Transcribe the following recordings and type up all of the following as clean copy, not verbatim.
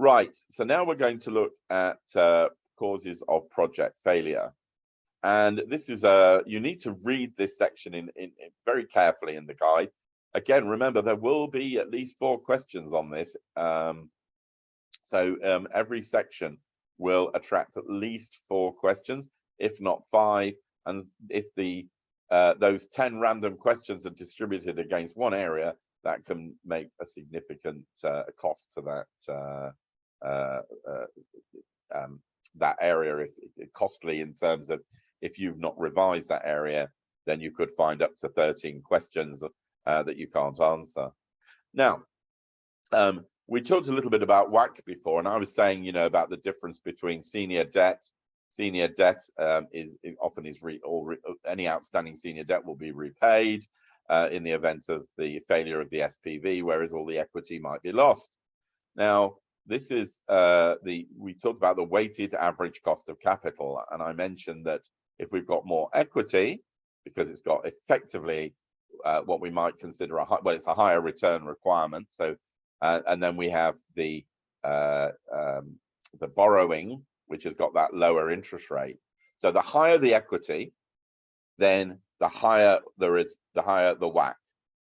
Right, so now we're going to look at causes of project failure. And this is you need to read this section in very carefully in the guide. Again, remember, there will be at least 4 questions on this. Every section will attract at least 4 questions, if not 5. And if the those 10 random questions are distributed against one area, that can make a significant cost to that area. If costly in terms of, if you've not revised that area, then you could find up to 13 questions that you can't answer. Now, we talked a little bit about WACC before, and I was saying, you know, about the difference between senior debt. Senior debt any outstanding senior debt will be repaid in the event of the failure of the SPV, whereas all the equity might be lost. Now, this is we talked about the weighted average cost of capital, and I mentioned that if we've got more equity, because it's got effectively what we might consider it's a higher return requirement. So, and then we have the borrowing, which has got that lower interest rate. So the higher the equity, then the higher the WACC.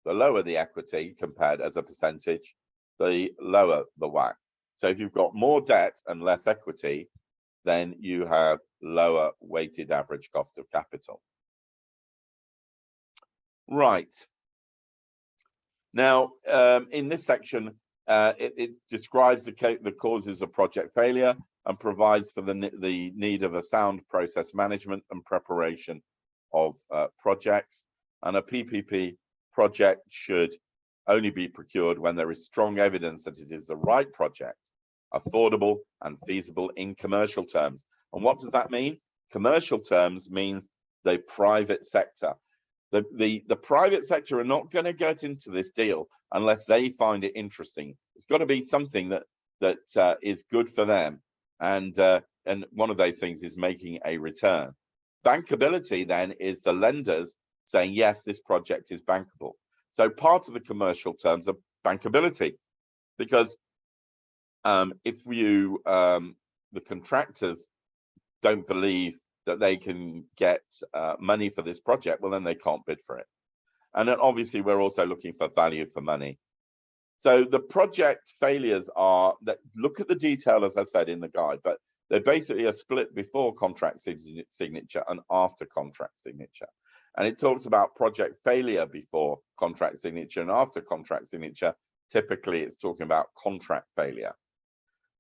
The lower the equity compared as a percentage, the lower the WACC. So if you've got more debt and less equity, then you have lower weighted average cost of capital. Right. Now, in this section, it describes the causes of project failure and provides for the need of a sound process management and preparation of projects. And a PPP project should only be procured when there is strong evidence that it is the right project, affordable and feasible in commercial terms. And what does that mean? Commercial terms means the private sector. The private sector are not going to get into this deal unless they find it interesting. It's got to be something that is good for them, and one of those things is making a return. Bankability then is the lenders saying, yes, this project is bankable. So part of the commercial terms are bankability, because if you the contractors don't believe that they can get money for this project, well, then they can't bid for it. And then obviously we're also looking for value for money. So the project failures are that, look at the detail, as I said in the guide, but they basically are split before contract signature and after contract signature. And it talks about project failure before contract signature and after contract signature. Typically, it's talking about contract failure.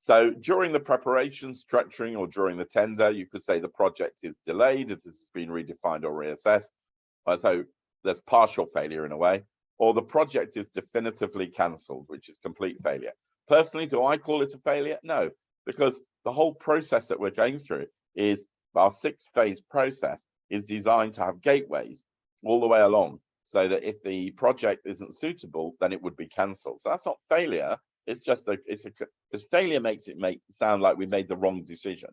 So during the preparation, structuring, or during the tender, you could say the project is delayed, it has been redefined or reassessed. So there's partial failure in a way, or the project is definitively cancelled, which is complete failure. Personally, do I call it a failure? No, because the whole process that we're going through is our 6-phase process is designed to have gateways all the way along, so that if the project isn't suitable, then it would be cancelled. So that's not failure. It's just because failure makes it sound like we made the wrong decision.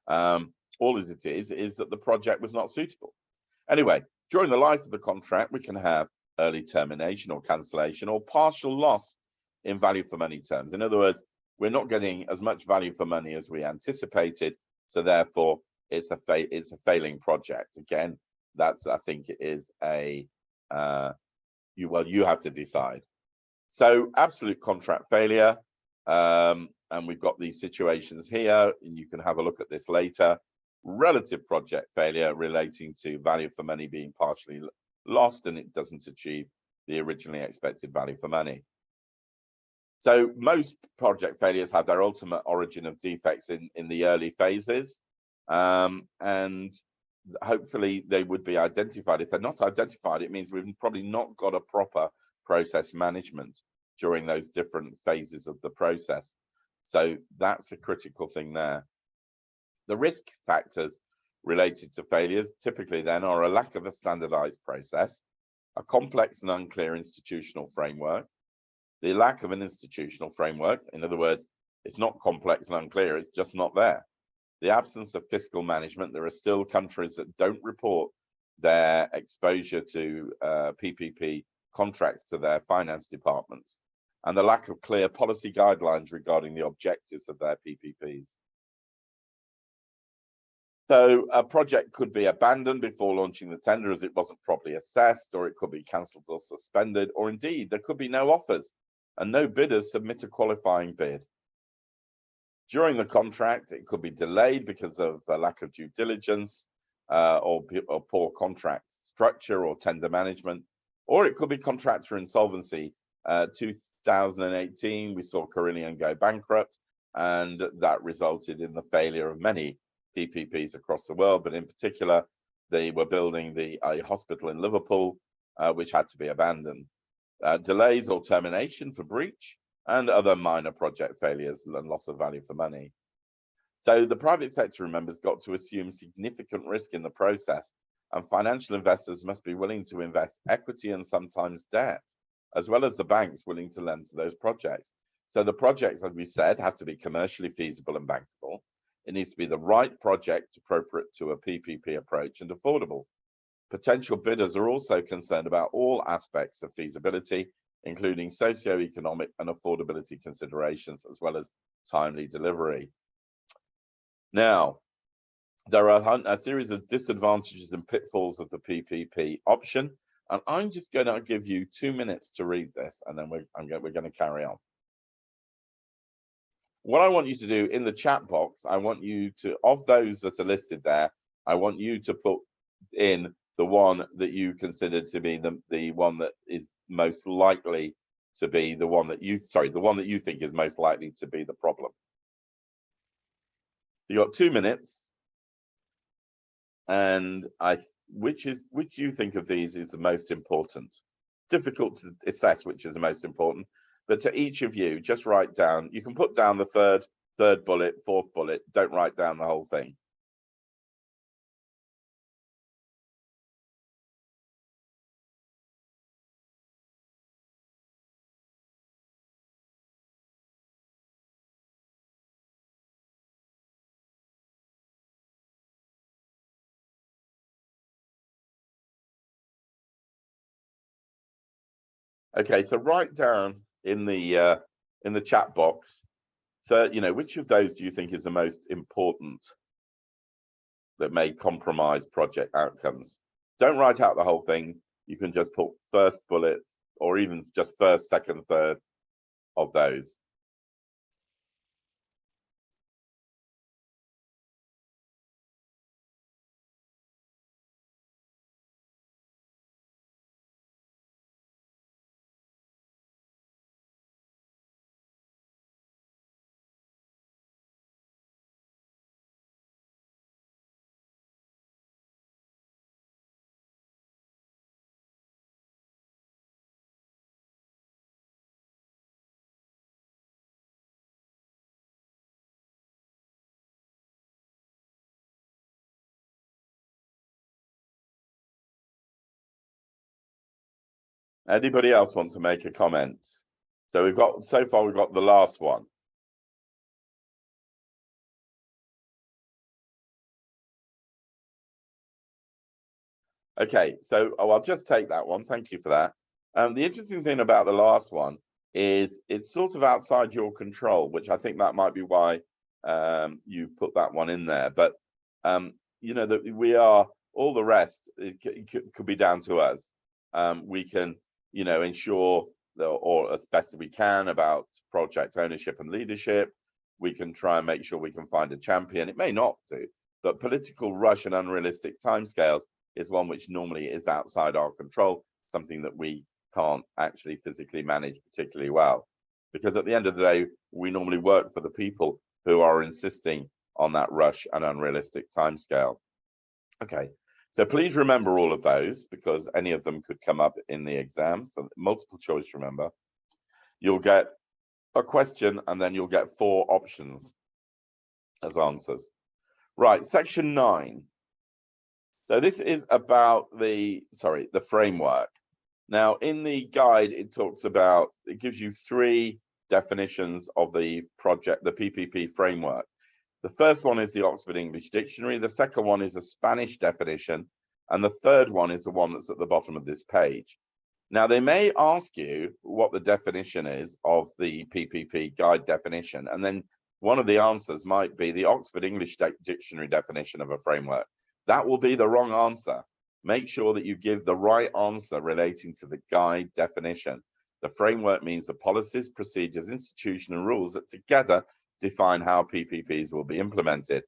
All as it is that the project was not suitable. Anyway, during the life of the contract, we can have early termination or cancellation or partial loss in value for money terms. In other words, we're not getting as much value for money as we anticipated, so therefore it's a failing project. Again, that's, I think it is a you have to decide. So absolute contract failure, and we've got these situations here, and you can have a look at this later. Relative project failure relating to value for money being partially lost and it doesn't achieve the originally expected value for money. So most project failures have their ultimate origin of defects in the early phases, and hopefully they would be identified. If they're not identified, it means we've probably not got a proper process management during those different phases of the process. So that's a critical thing there. The risk factors related to failures typically then are a lack of a standardized process, a complex and unclear institutional framework, the lack of an institutional framework. In other words, it's not complex and unclear, it's just not there. The absence of fiscal management. There are still countries that don't report their exposure to PPP contracts to their finance departments. and the lack of clear policy guidelines regarding the objectives of their PPPs. So a project could be abandoned before launching the tender as it wasn't properly assessed, or it could be cancelled or suspended, or indeed there could be no offers and no bidders submit a qualifying bid. During the contract, it could be delayed because of a lack of due diligence or poor contract structure or tender management, or it could be contractor insolvency. 2018, we saw Carillion go bankrupt, and that resulted in the failure of many PPPs across the world, but in particular, they were building a hospital in Liverpool, which had to be abandoned. Delays or termination for breach, and other minor project failures and loss of value for money. So the private sector, remember, has got to assume significant risk in the process, and financial investors must be willing to invest equity and sometimes debt, as well as the banks willing to lend to those projects. So the projects, as we said, have to be commercially feasible and bankable. It needs to be the right project appropriate to a PPP approach and affordable. Potential bidders are also concerned about all aspects of feasibility, including socio-economic and affordability considerations, as well as timely delivery. Now, there are a series of disadvantages and pitfalls of the PPP option, and I'm just going to give you 2 minutes to read this, and then we're going to carry on. What I want you to do in the chat box, I want you to, of those that are listed there, I want you to put in the one that you consider to be the one that is most likely to be the one that you, the one that you think is most likely to be the problem. You got 2 minutes, and which you think of these is the most important? Difficult to assess which is the most important, but to each of you, just write down. You can put down the third bullet, fourth bullet. Don't write down the whole thing. Okay, so write down in the chat box, so which of those do you think is the most important that may compromise project outcomes? Don't write out the whole thing. You can just put first bullet, or even just first, second, third of those. Anybody else want to make a comment? So so far we've got the last one. Okay, so I'll just take that one. Thank you for that. The interesting thing about the last one is it's sort of outside your control, which I think that might be why you put that one in there. But that we are, all the rest could be down to us. We can ensure or as best as we can about project ownership and leadership. We can try and make sure we can find a champion. It may not do, but political rush and unrealistic timescales is one which normally is outside our control, something that we can't actually physically manage particularly well. Because at the end of the day, we normally work for the people who are insisting on that rush and unrealistic timescale. Okay, so please remember all of those, because any of them could come up in the exam. So multiple choice, remember. You'll get a question and then you'll get 4 options as answers. Right, section 9. So this is about the framework. Now, in the guide, it gives you 3 definitions of the project, the PPP framework. The first one is the Oxford English Dictionary. The second one is a Spanish definition. And the third one is the one that's at the bottom of this page. Now, they may ask you what the definition is of the PPP guide definition, and then one of the answers might be the Oxford English Dictionary definition of a framework. That will be the wrong answer. Make sure that you give the right answer relating to the guide definition. The framework means the policies, procedures, institutional rules that together define how PPPs will be implemented.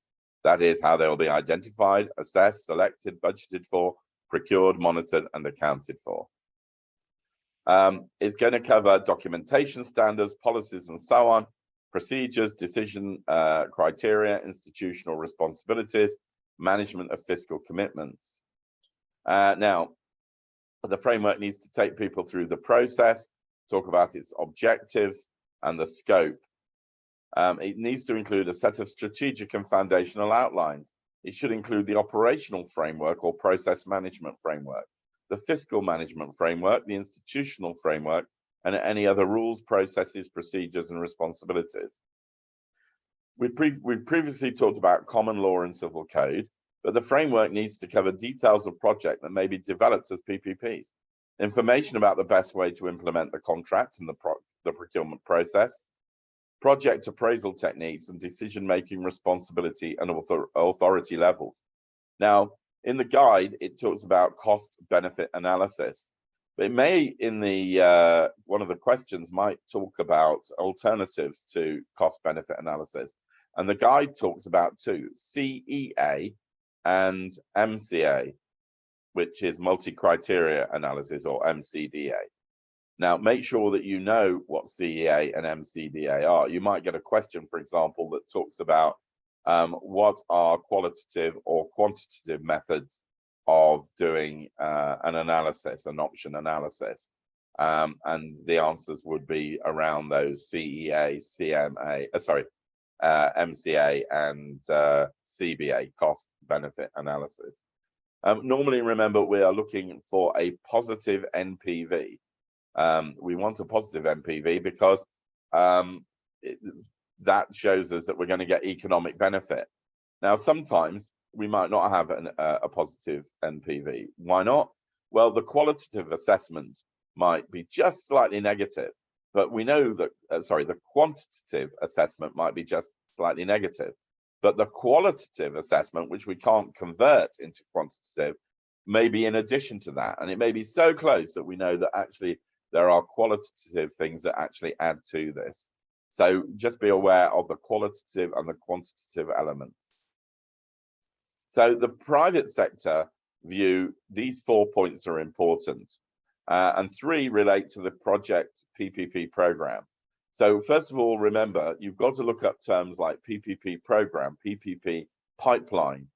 That is, how they will be identified, assessed, selected, budgeted for, procured, monitored, and accounted for. It's going to cover documentation standards, policies, and so on, procedures, decision criteria, institutional responsibilities, management of fiscal commitments. Now, the framework needs to take people through the process, talk about its objectives and the scope. It needs to include a set of strategic and foundational outlines. It should include the operational framework or process management framework, the fiscal management framework, the institutional framework, and any other rules, processes, procedures, and responsibilities. We've previously talked about common law and civil code, but the framework needs to cover details of project that may be developed as PPPs, information about the best way to implement the contract and the procurement process, project appraisal techniques, and decision-making responsibility and authority levels. Now, in the guide, it talks about cost-benefit analysis. But it may, in the one of the questions, might talk about alternatives to cost-benefit analysis. And the guide talks about two, CEA and MCA, which is multi-criteria analysis, or MCDA. Now, make sure that you know what CEA and MCDA are. You might get a question, for example, that talks about what are qualitative or quantitative methods of doing an analysis, an option analysis. And the answers would be around those CEA, MCA, and CBA, cost benefit analysis. Normally, remember, we are looking for a positive NPV. We want a positive NPV because that shows us that we're going to get economic benefit. Now, sometimes we might not have a positive NPV. Why not? Well, the qualitative assessment might be just slightly negative, but we know that, the quantitative assessment might be just slightly negative, but the qualitative assessment, which we can't convert into quantitative, may be in addition to that. And it may be so close that we know that actually there are qualitative things that actually add to this. So just be aware of the qualitative and the quantitative elements. So the private sector view, these 4 points are important, and 3 relate to the project PPP program. So first of all, remember, you've got to look up terms like PPP program, PPP pipeline.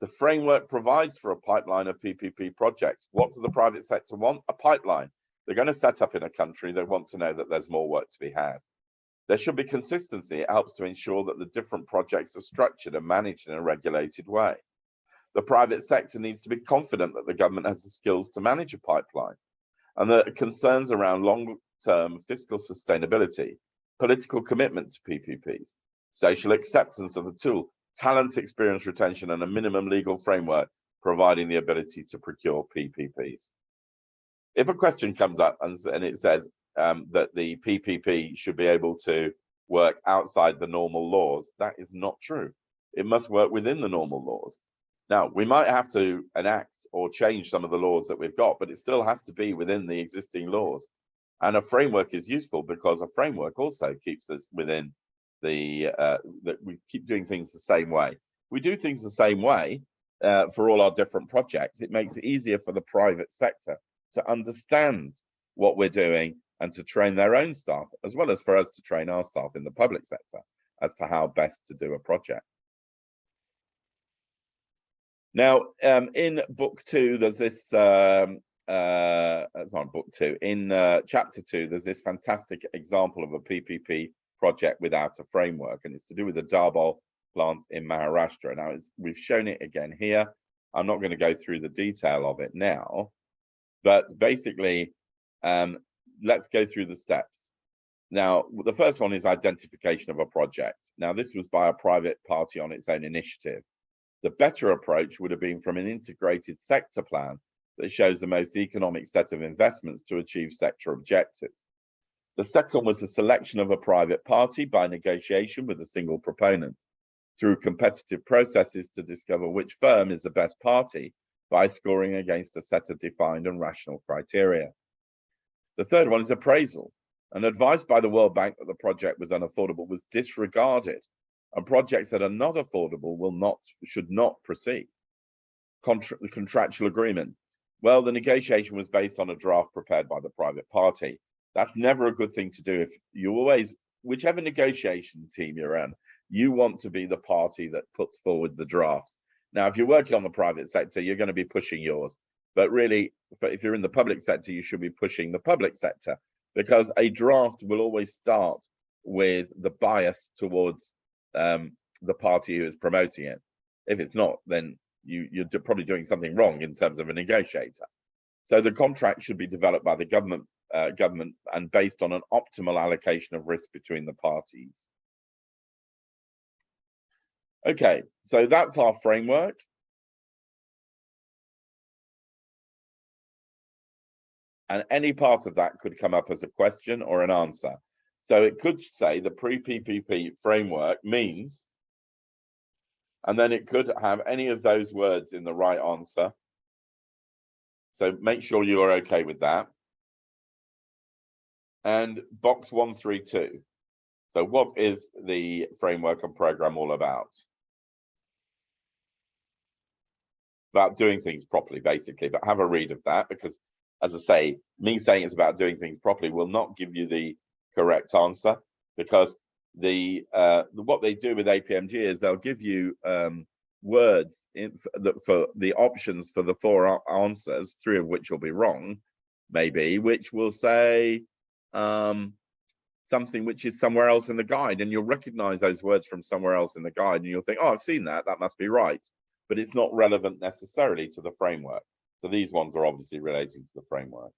The framework provides for a pipeline of PPP projects. What does the private sector want? A pipeline. They're going to set up in a country. They want to know that there's more work to be had. There should be consistency. It helps to ensure that the different projects are structured and managed in a regulated way. The private sector needs to be confident that the government has the skills to manage a pipeline, and the concerns around long-term fiscal sustainability, political commitment to PPPs, social acceptance of the tool, talent, experience, retention, and a minimum legal framework providing the ability to procure PPPs. If a question comes up and it says that the PPP should be able to work outside the normal laws, that is not true. It must work within the normal laws. Now, we might have to enact or change some of the laws that we've got, but it still has to be within the existing laws. And a framework is useful because a framework also keeps us within the, that we keep doing things the same way. We do things the same way for all our different projects. It makes it easier for the private sector to understand what we're doing and to train their own staff, as well as for us to train our staff in the public sector as to how best to do a project. Now, in book 2, there's this, sorry, book 2, in chapter 2, there's this fantastic example of a PPP project without a framework, and it's to do with the Darbol plant in Maharashtra. Now, we've shown it again here. I'm not going to go through the detail of it now, but basically, let's go through the steps. Now, the first one is identification of a project. Now, this was by a private party on its own initiative. The better approach would have been from an integrated sector plan that shows the most economic set of investments to achieve sector objectives. The second was the selection of a private party by negotiation with a single proponent through competitive processes to discover which firm is the best party by scoring against a set of defined and rational criteria. The third one is appraisal. An advice by the World Bank that the project was unaffordable was disregarded, and projects that are not affordable should not proceed. The contractual agreement. Well, the negotiation was based on a draft prepared by the private party. That's never a good thing to do. If you always, whichever negotiation team you're in, you want to be the party that puts forward the draft. Now, if you're working on the private sector, you're going to be pushing yours. But really, if you're in the public sector, you should be pushing the public sector, because a draft will always start with the bias towards the party who is promoting it. If it's not, then you're probably doing something wrong in terms of a negotiator. So the contract should be developed by the government and based on an optimal allocation of risk between the parties. Okay, so that's our framework. And any part of that could come up as a question or an answer. So it could say the pre-PPP framework means, and then it could have any of those words in the right answer. So make sure you are okay with that. And box 132. So what is the framework and program all about? About doing things properly, basically, but have a read of that, because as I say, me saying it's about doing things properly will not give you the correct answer, because what they do with APMG is they'll give you words for the options for the 4 answers, 3 of which will be wrong, maybe, which will say something which is somewhere else in the guide, and you'll recognize those words from somewhere else in the guide, and you'll think, oh, I've seen that must be right, but it's not relevant necessarily to the framework. So these ones are obviously relating to the framework.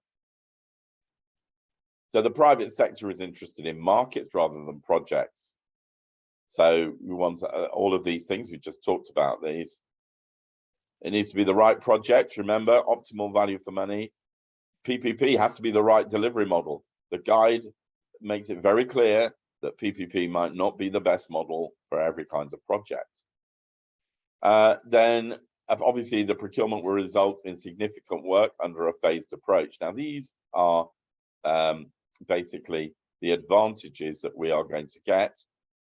So the private sector is interested in markets rather than projects. So we want all of these things, we just talked about these. It needs to be the right project. Remember, optimal value for money. PPP has to be the right delivery model. The guide makes it very clear that PPP might not be the best model for every kind of project. Then obviously the procurement will result in significant work under a phased approach. Now these are basically the advantages that we are going to get.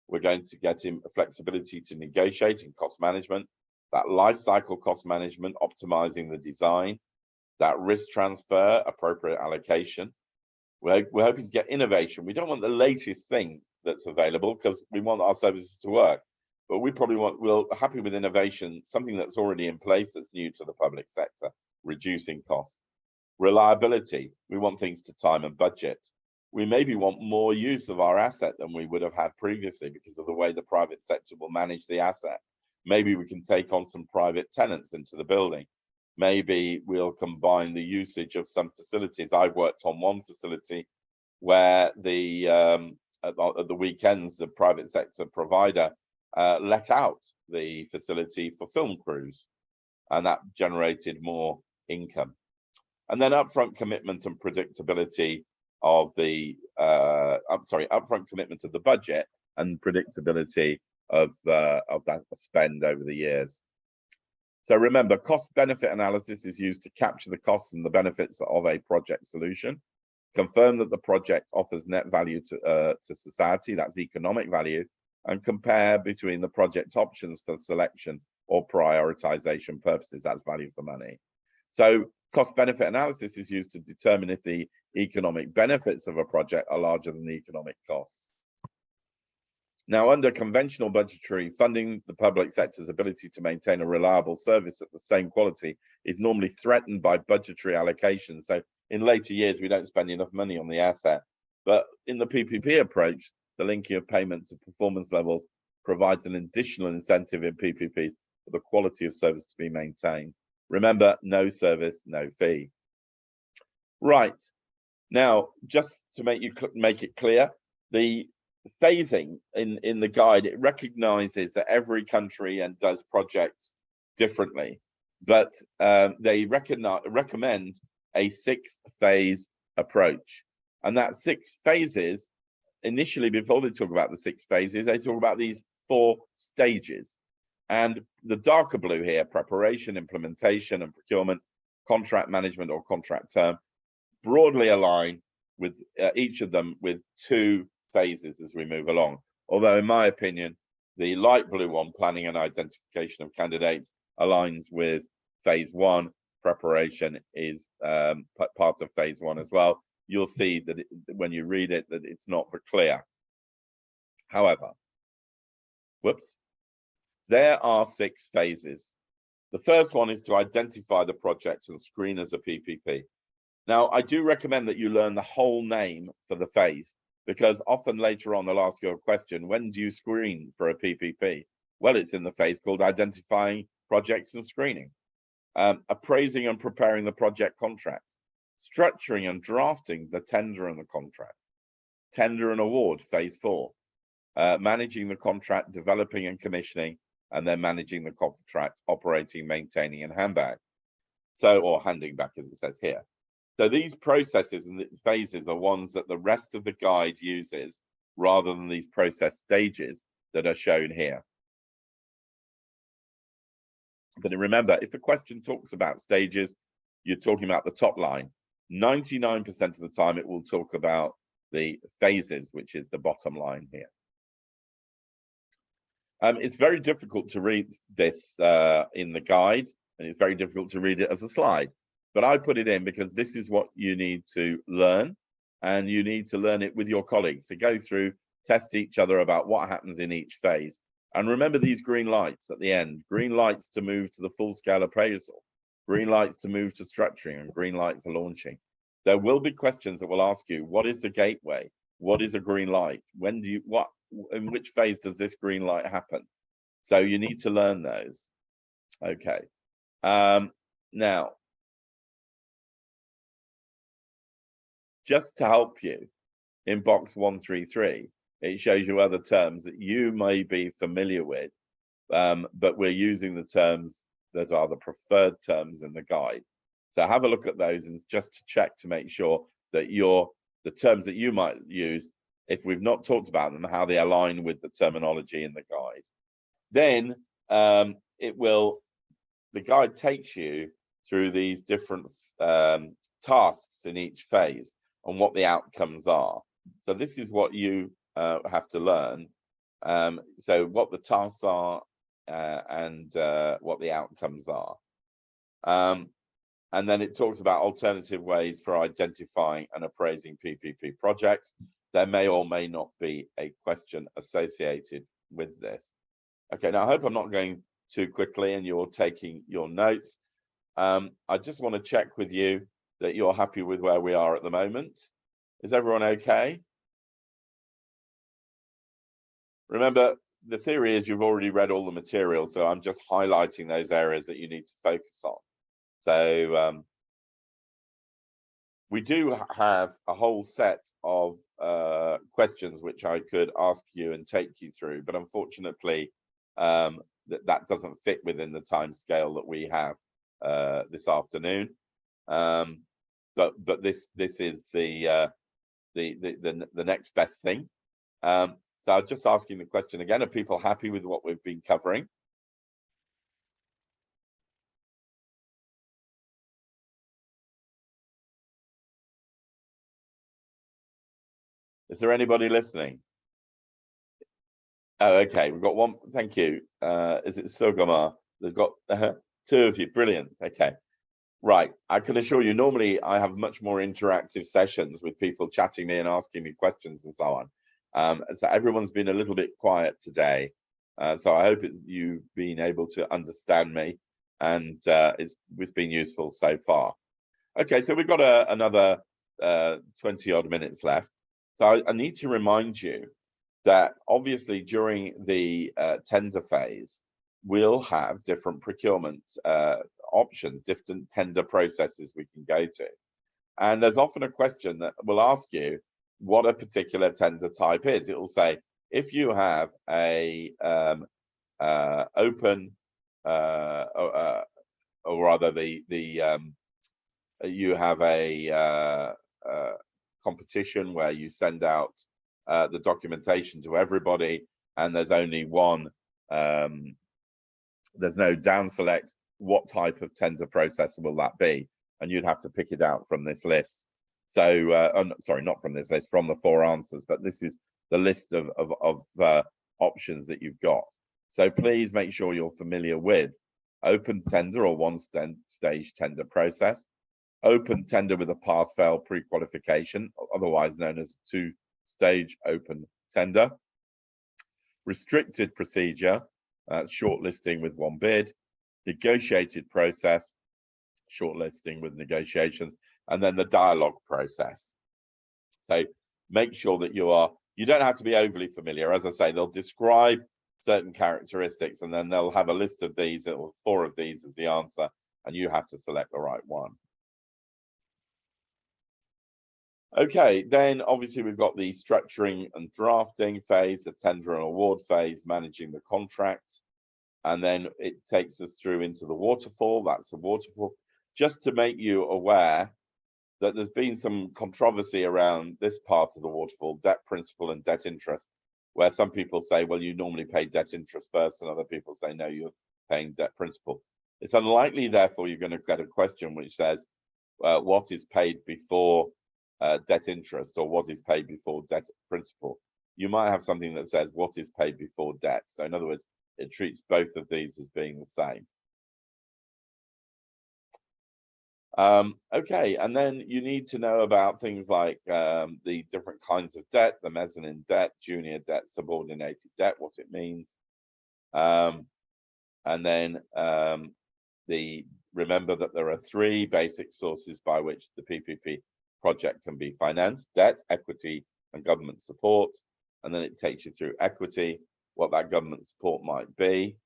We're going to get in flexibility to negotiate in cost management, that life cycle cost management, optimizing the design, that risk transfer, appropriate allocation. We're hoping to get innovation. We don't want the latest thing that's available, because we want our services to work. But we're happy with innovation, something that's already in place that's new to the public sector, reducing costs. Reliability, we want things to time and budget. We maybe want more use of our asset than we would have had previously because of the way the private sector will manage the asset. Maybe we can take on some private tenants into the building. Maybe we'll combine the usage of some facilities. I've worked on one facility where at the weekends, the private sector provider let out the facility for film crews, and that generated more income. And then upfront commitment and predictability of the upfront commitment of the budget and predictability of that spend over the years. So remember, cost benefit analysis is used to capture the costs and the benefits of a project solution, confirm that the project offers net value to society, that's economic value, and compare between the project options for selection or prioritization purposes, that's value for money. So cost benefit analysis is used to determine if the economic benefits of a project are larger than the economic costs. Now, under conventional budgetary funding, the public sector's ability to maintain a reliable service at the same quality is normally threatened by budgetary allocation. So in later years, we don't spend enough money on the asset. But in the PPP approach, the linking of payment to performance levels provides an additional incentive in PPPs for the quality of service to be maintained. Remember, no service, no fee. Right. Now, just to make it clear, the phasing in the guide, it recognizes that every country and does projects differently. but they recommend a 6-phase approach. And that 6 phases, initially, before they talk about the 6 phases, they talk about these 4 stages. And the darker blue here, preparation, implementation, and procurement, contract management or contract term, broadly align with each of them with 2 phases as we move along. Although, in my opinion, the light blue one, planning and identification of candidates, aligns with phase 1. Preparation is part of phase 1 as well. You'll see that when you read it, that it's not very clear. However, there are 6 phases. The first one is to identify the project and screen as a PPP. Now, I do recommend that you learn the whole name for the phase, because often later on they'll ask you a question, when do you screen for a PPP? Well, it's in the phase called identifying projects and screening. Appraising and preparing the project contract, structuring and drafting the tender and the contract, tender and award, phase 4, managing the contract, developing and commissioning, and then managing the contract, operating, maintaining, and handback. Or handing back, as it says here. So these processes and phases are ones that the rest of the guide uses, rather than these process stages that are shown here. But remember, if the question talks about stages, you're talking about the top line. 99% of the time, it will talk about the phases, which is the bottom line here. It's very difficult to read this in the guide, and it's very difficult to read it as a slide. But I put it in because this is what you need to learn, and you need to learn it with your colleagues. So go through, test each other about what happens in each phase. And remember these green lights at the end, green lights to move to the full-scale appraisal, green lights to move to structuring, and green light for launching. There will be questions that will ask you, what is the gateway? What is a green light? When do you, in which phase does this green light happen? So you need to learn those. Okay. Now, just to help you, in box 133, it shows you other terms that you may be familiar with, but we're using the terms that are the preferred terms in the guide. So have a look at those and just to check to make sure that the terms that you might use, if we've not talked about them, how they align with the terminology in the guide. Then the guide takes you through these different tasks in each phase and what the outcomes are. So this is what you have to learn. So what the tasks are and what the outcomes are. And then it talks about alternative ways for identifying and appraising PPP projects. There may or may not be a question associated with this. Okay, now I hope I'm not going too quickly and you're taking your notes. I just want to check with you that you're happy with where we are at the moment. Is everyone okay? Remember, the theory is you've already read all the material, so I'm just highlighting those areas that you need to focus on. So we do have a whole set of questions which I could ask you and take you through, but unfortunately that doesn't fit within the time scale that we have this afternoon. But this is the next best thing. So I'm just asking the question again, are people happy with what we've been covering? Is there anybody listening? Oh, okay, we've got one. Thank you. Is it Sogama? They've got 2 of you. Brilliant. Okay. Right. I can assure you, normally I have much more interactive sessions with people chatting me and asking me questions and so on. So everyone's been a little bit quiet today. So I hope you've been able to understand me and it's been useful so far. Okay, so we've got another 20 odd minutes left. So I need to remind you that obviously during the tender phase, we'll have different procurement options, different tender processes we can go to. And there's often a question that will ask you what a particular tender type is. It will say, if you have a open or rather you have a competition where you send out the documentation to everybody, and there's only one, there's no down select. What type of tender process will that be? And you'd have to pick it out from this list. So, sorry, not from this list, from the 4 answers, but this is the list of options that you've got. So please make sure you're familiar with open tender or one-stage tender process, open tender with a pass-fail pre-qualification, otherwise known as 2-stage open tender, restricted procedure, shortlisting with 1 bid, negotiated process, shortlisting with negotiations, and then the dialogue process. So make sure that you don't have to be overly familiar. As I say, they'll describe certain characteristics, and then they'll have a list of these, or 4 of these as the answer, and you have to select the right one. Okay, then obviously we've got the structuring and drafting phase, the tender and award phase, managing the contract, and then it takes us through into the waterfall. That's the waterfall. Just to make you aware that there's been some controversy around this part of the waterfall, debt principal and debt interest, where some people say, well, you normally pay debt interest first, and other people say, no, you're paying debt principal. It's unlikely, therefore, you're going to get a question which says, what is paid before debt interest, or what is paid before debt principal. You might have something that says what is paid before debt. So in other words, it treats both of these as being the same. Okay, and then you need to know about things like the different kinds of debt, the mezzanine debt, junior debt, subordinated debt, what it means. And then remember that there are 3 basic sources by which the PPP project can be financed: debt, equity, and government support. And then it takes you through equity, what that government support might be.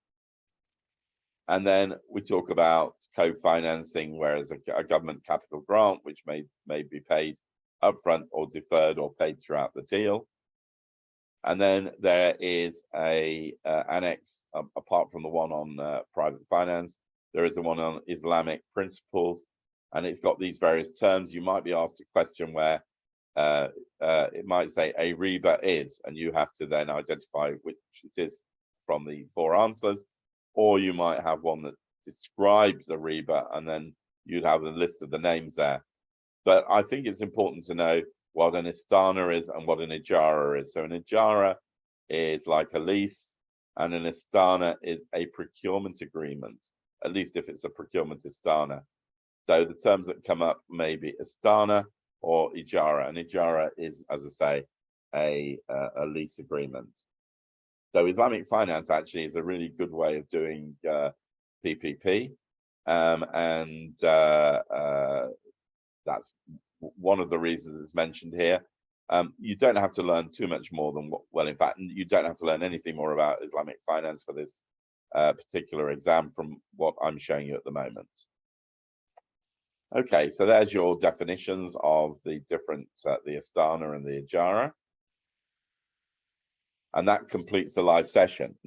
And then we talk about co-financing, whereas a government capital grant, which may be paid upfront or deferred or paid throughout the deal. And then there is a annex, apart from the one on private finance, there is the one on Islamic principles, and it's got these various terms. You might be asked a question where it might say a riba is, and you have to then identify which it is from the 4 answers, or you might have one that describes a riba, and then you'd have a list of the names there. But I think it's important to know what an istana is and what an ijara is. So an ijara is like a lease, and an istana is a procurement agreement, at least if it's a procurement istana. So the terms that come up may be istana or ijara, and ijara is, as I say, a lease agreement. So Islamic finance actually is a really good way of doing PPP, and that's one of the reasons it's mentioned here. You don't have to learn too much more than well, in fact, you don't have to learn anything more about Islamic finance for this particular exam from what I'm showing you at the moment. Okay, so there's your definitions of the different, the istana and the ijara. And that completes the live session. Now,